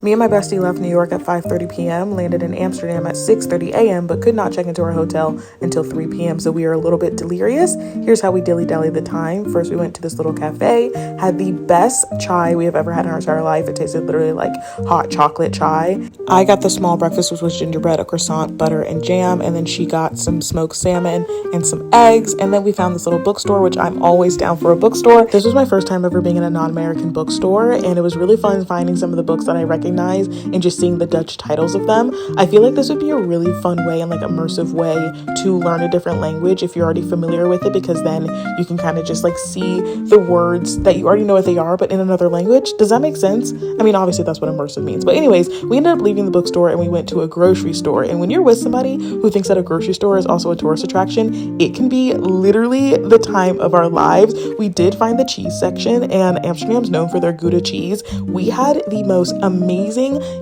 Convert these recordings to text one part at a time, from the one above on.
Me and my bestie left New York at 5:30 p.m., landed in Amsterdam at 6:30 a.m., but could not check into our hotel until 3 p.m., so we are a little bit delirious. Here's how we dilly-dally the time. First, we went to this little cafe, had the best chai we have ever had in our entire life. It tasted literally like hot chocolate chai. I got the small breakfast, which was gingerbread, a croissant, butter, and jam, and then she got some smoked salmon and some eggs, and then we found this little bookstore, which I'm always down for a bookstore. This was my first time ever being in a non-American bookstore, and it was really fun finding some of the books that I recognized and just seeing the Dutch titles of them. I feel like this would be a really fun way and like immersive way to learn a different language if you're already familiar with it, because then you can kind of just like see the words that you already know what they are, but in another language. Does that make sense? I mean, obviously that's what immersive means. But anyways, we ended up leaving the bookstore and we went to a grocery store. And when you're with somebody who thinks that a grocery store is also a tourist attraction, it can be literally the time of our lives. We did find the cheese section, and Amsterdam's known for their Gouda cheese. We had the most amazing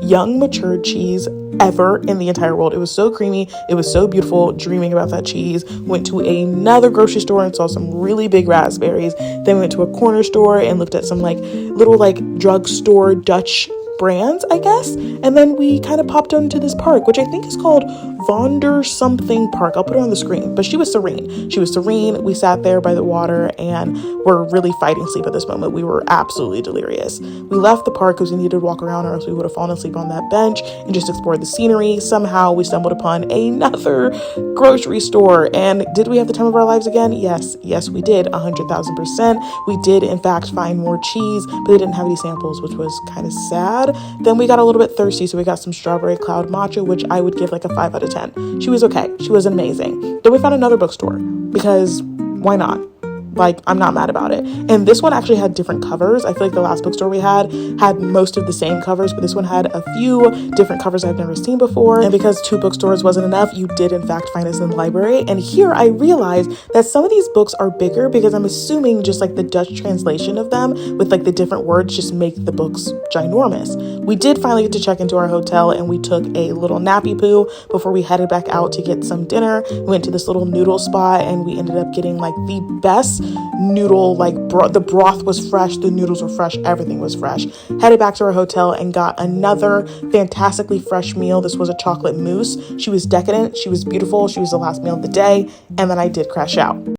young matured cheese ever in the entire world. It was so creamy. It was so beautiful. Dreaming about that cheese. Went to another grocery store and saw some really big raspberries. Then we went to a corner store and looked at some like little like drugstore Dutch brands, I guess. And then we kind of popped into this park, which I think is called Vonder something Park. I'll put it on the screen. But she was serene. She was serene. We sat there by the water and were really fighting sleep at this moment. We were absolutely delirious. We left the park because we needed to walk around, or else we would have fallen asleep on that bench and just explored the scenery. Somehow we stumbled upon another grocery store. And did we have the time of our lives again? Yes, we did. 100,000%. We did in fact find more cheese, but they didn't have any samples, which was kind of sad. Then we got a little bit thirsty, so we got some strawberry cloud matcha, which I would give like a 5 out of 10. She was okay. She was amazing. Then we found another bookstore because why not? Like, I'm not mad about it. And this one actually had different covers. I feel like the last bookstore we had most of the same covers, but this one had a few different covers I've never seen before. And because 2 bookstores wasn't enough, you did in fact find us in the library. And here I realized that some of these books are bigger because I'm assuming just like the Dutch translation of them with like the different words just make the books ginormous. We did finally get to check into our hotel, and we took a little nappy poo before we headed back out to get some dinner. We went to this little noodle spot, and we ended up getting like the best noodle, like the broth was fresh, the noodles were fresh, everything was fresh. Headed back to our hotel and got another fantastically fresh meal. This was a chocolate mousse. She was decadent, she was beautiful, she was the last meal of the day, and then I did crash out.